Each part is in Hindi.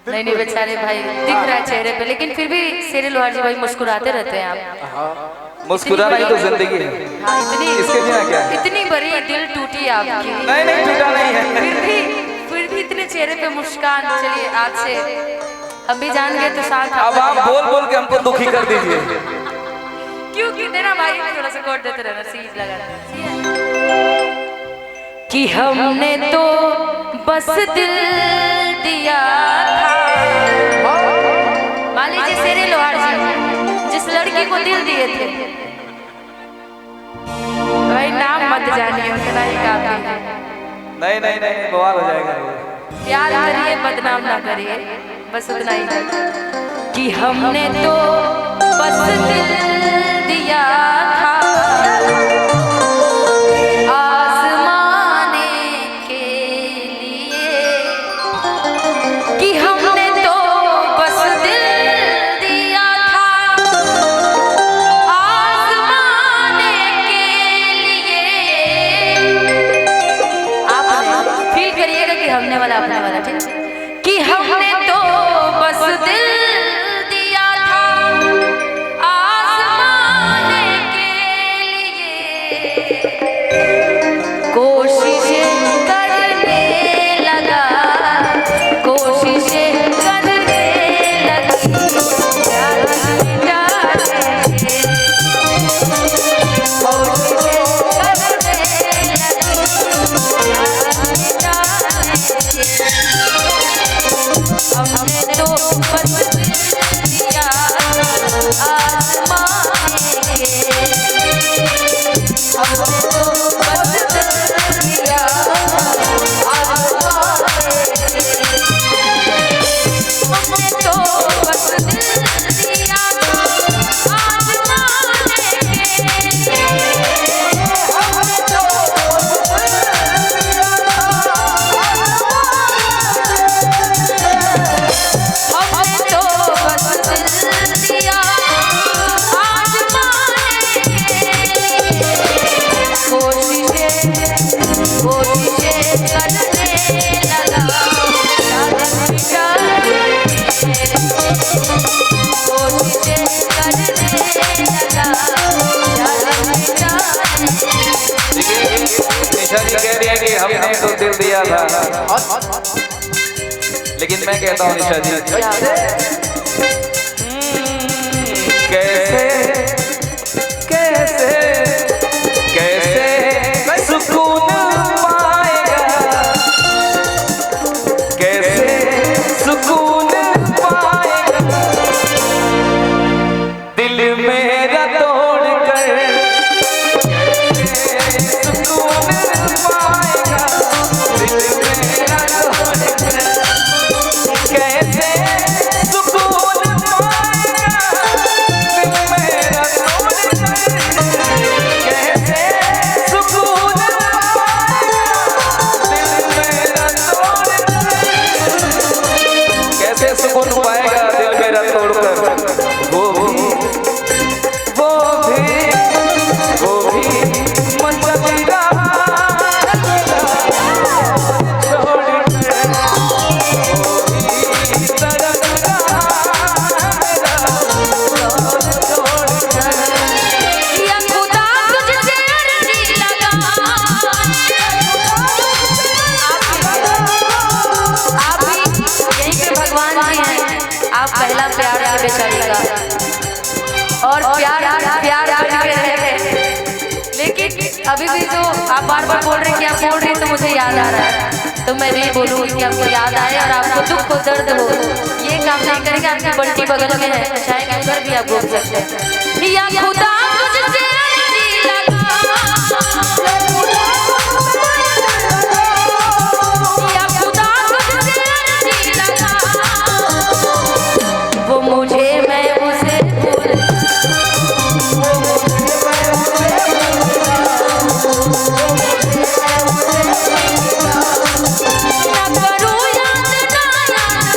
नहीं नहीं बेचारे भाई दिख रहा है चेहरे पे, लेकिन फिर भी शेरे लोहार जी भाई मुस्कुराते रहते हैं आप। मुस्कुराना ही तो जिंदगी है। हाँ, इतनी इसके बिना क्या है? इतनी बड़ी दिल टूटी आपकी। नहीं नहीं टूटा नहीं है। फिर भी इतने चेहरे पे मुस्कान। चलिए आज से हम भी जान गए तो साथ। अब आप बोल बोल के हमको दुखी कर दीजिए। क्यों देना भाई, थोड़ा सा कोट देते रहना, सीज लगा कि हमने तो बस दिल दिया था। मान लीजिए शेरे लोहार जी जिस लड़की को दिल दिए थे, भाई नाम मत जानिए, उतना ही काफी है। नहीं नहीं नहीं बवाल हो जाएगा। प्यार करिए बदनाम ना करिए, बस उतना ही कि हमने तो बस दिल दिया था आसमाने के लिए, कि हमने तो बस दिल दिया था आसमाने के लिए। आपने फील करिएगा कि हमने वाला अपने वाला, ठीक, कि हमने तो बस दिल दिया था आसमाने के लिए, कोशिशें करने लगा, कोशिशें करने लगी, प्यार मिटाने, कोशिशें करने लगी, प्यार मिटाने, हमने तो बस दिल दिया आसमाने के, हमने तो बस दिल दिया आसमाने के, हमने तो बस दिल दिया आसमाने के, हमने तो निशा जी कह रही है कि हमने तो दिल दिया था, लेकिन मैं कहता हूँ निशा जी कैसे कैसे कैसे सुकून पाएगा, कैसे सुकून पाएगा दिल मेरा तोड़ कर, कैसे सुकून पाएगा दिल मेरा तोड़ कर, कैसे सुकून पाएगा दिल मेरा तोड़ कर, कैसे सुकून पाएगा दिल मेरा तोड़ कर, कैसे सुकून पाएगा दिल मेरा तोड़ कर, वो भी मतलब आप पहला प्यार है बेचारी का, और प्यार प्यार करके रहे, लेकिन अभी भी जो आप बार बार बोल रहे हैं कि आप बोल रहे हैं तो मुझे याद आ रहा है, तो मैं नहीं बोलूँ कि आपको याद आए और आपको दुख हो दर्द हो, ये काम नहीं करेंगे। आपकी बल्टी बगल में है, चाहे उधर भी आप बोल सकते हैं या खुदा तुझसे वो मुझे मैं उसे भूल, ना करूँ याद ना याद,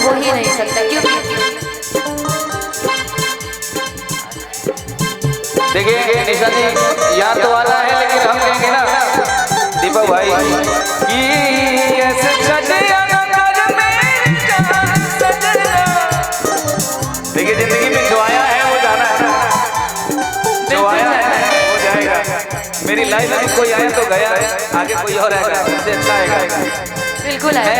हो ही नहीं सकता, क्योंकि देखिए निशा जी यहाँ तो आना है, लेकिन हम कहेंगे ना दीपक भाई कि ऐसे देखिए जिंदगी में जो आया है वो जाना है, जो आया है वो जाएगा। मेरी लाइफ में कोई आया तो गया, आगे कोई और आएगा, इससे अच्छा आएगा। बिल्कुल है।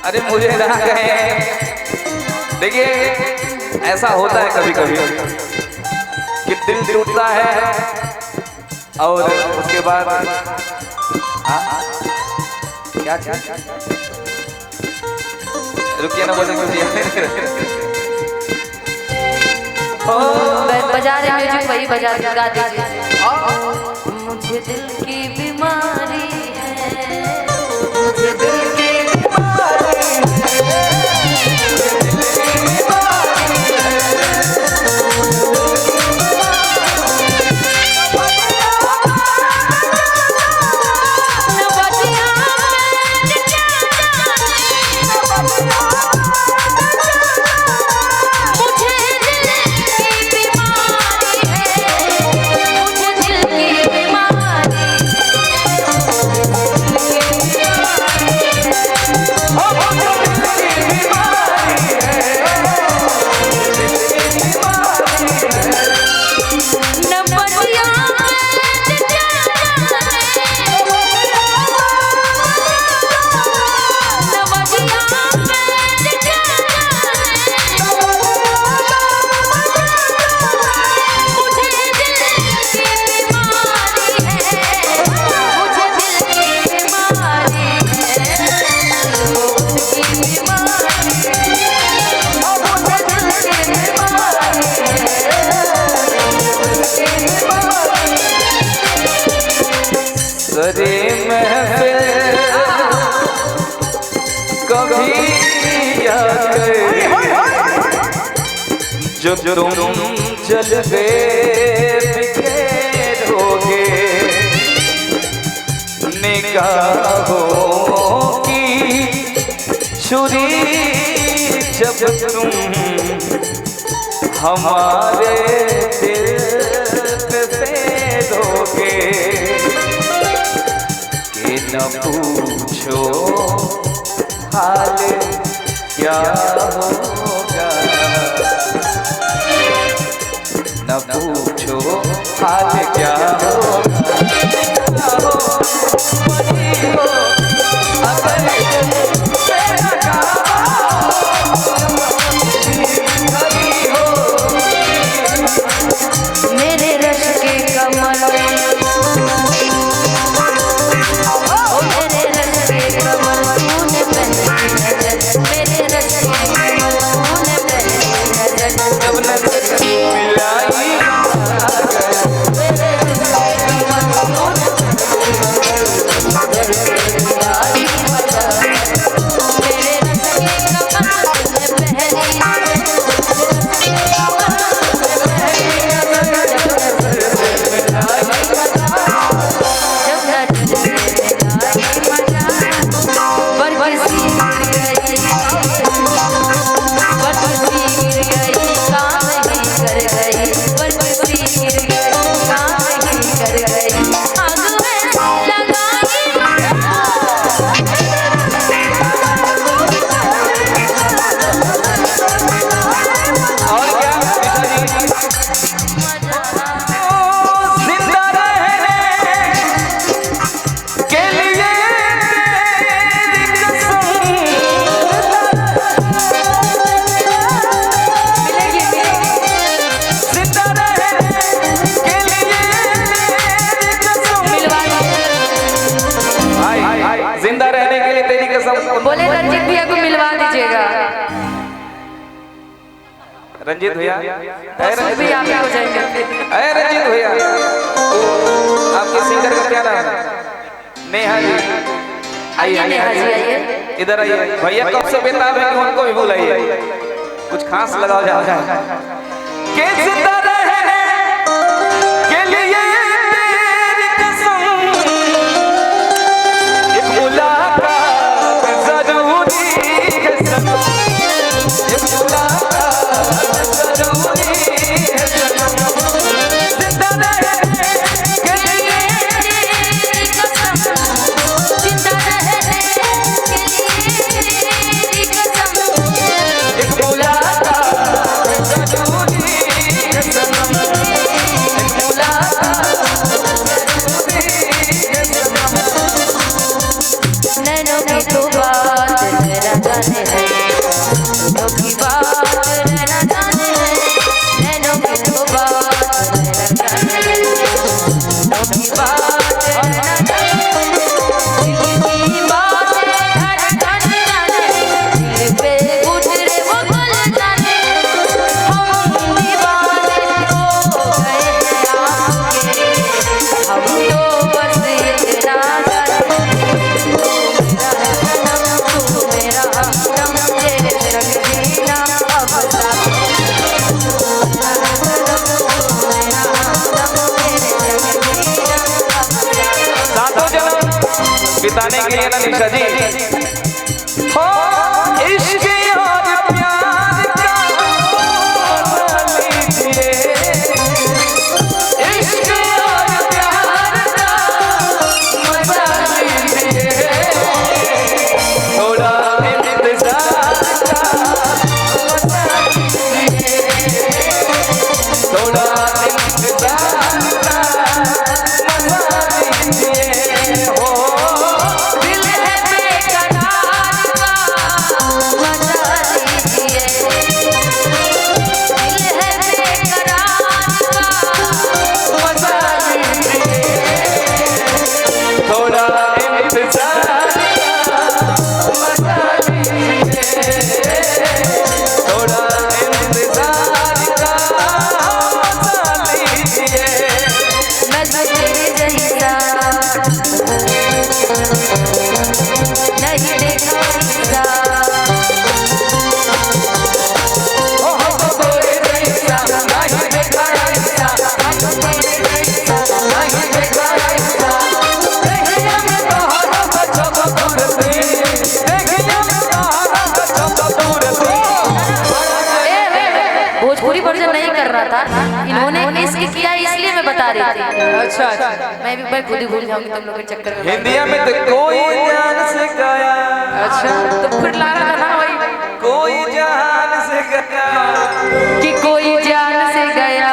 अरे मुझे ना कहे, देखिए ऐसा होता है कभी कभी कि दिल टूटता है और उसके बाद क्या रुकिए ना, बोले बजा रहे म्यूजिक, वही बजा गा दीजिए। मुझे दिल की बीमारी है, मुझे दिल की सरे महफिल कभी जो तुम जलवे बिखेरोगे, निगाहों की छुरी जब तुम हमारे दिल पे फेरोगे, कि न पूछो हाल क्या होगा, न पूछो हाल क्या होगा, मेरे रश के कमल, ओ मेरे रश के कमल तूने पहली नजर, मेरे रश के कमल तूने पहली नजर, जब नजर मिलाई मेरे रश के कमल तूने पहली नजर, मेरे रश के कमल तूने पहली के लिए बोले रंजीत भैया को मिलवा दीजिएगा। रंजीत भैया, भी आप ही हो जाएंगे। अरे रंजीत भैया, आपके सिंगर का क्या नाम है? नेहा जी। आइए नेहा जी, आइए इधर आइए। भैया कब से बेताब है कि उनको भी बुलाइए, कुछ खास लगाओ जाओ। कैसे बिताने के लिए ना निशा जी, हो इश्क और प्यार का मजा लीजिए, इश्क और प्यार का मजा लीजिए, थोड़ा इंतजार का मजा लीजिए, थोड़ा इंतजार का मजा लीजिए। हो भोजपुरी वर्जन नहीं कर रहा था, इन्होंने इश्क किया इसलिए मैं बता रही थी। अच्छा, मैं भी भाई खुद ही भूल जाऊंगी तुम लोग के चक्कर में। हिंदिया में तो कोई जान से गया। अच्छा, तो फिर ला रहा था भाई, कोई जान से गया कि कोई जान से गया,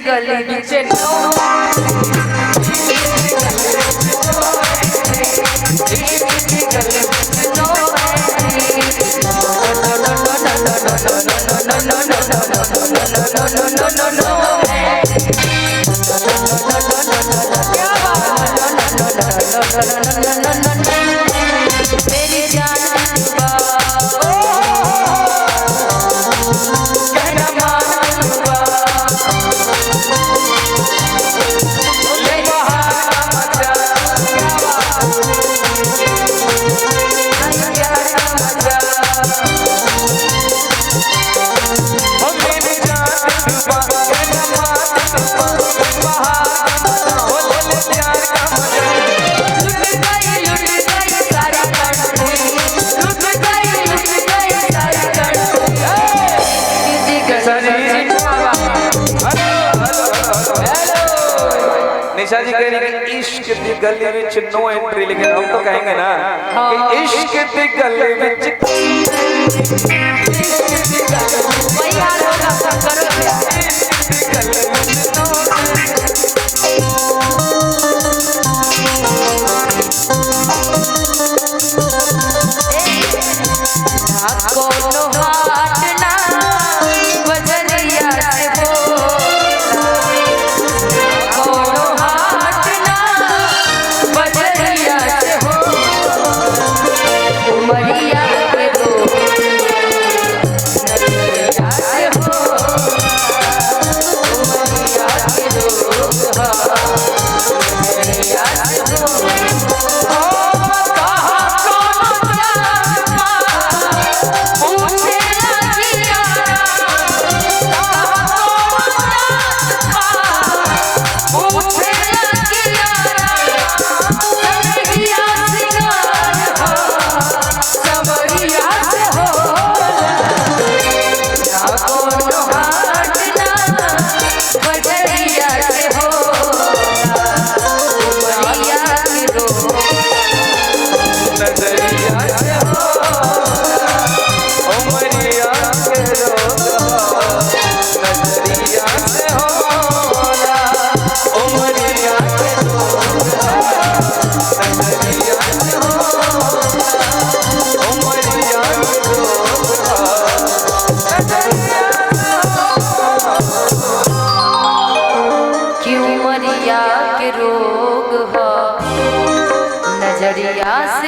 गली नीचे मेरी जान निशा जी कह रही कि इश्क दी गली विच नो एंट्री, लेकिन हम तो कहेंगे ना कि इश्क दी गली विच वही हाल होगा, करो प्यास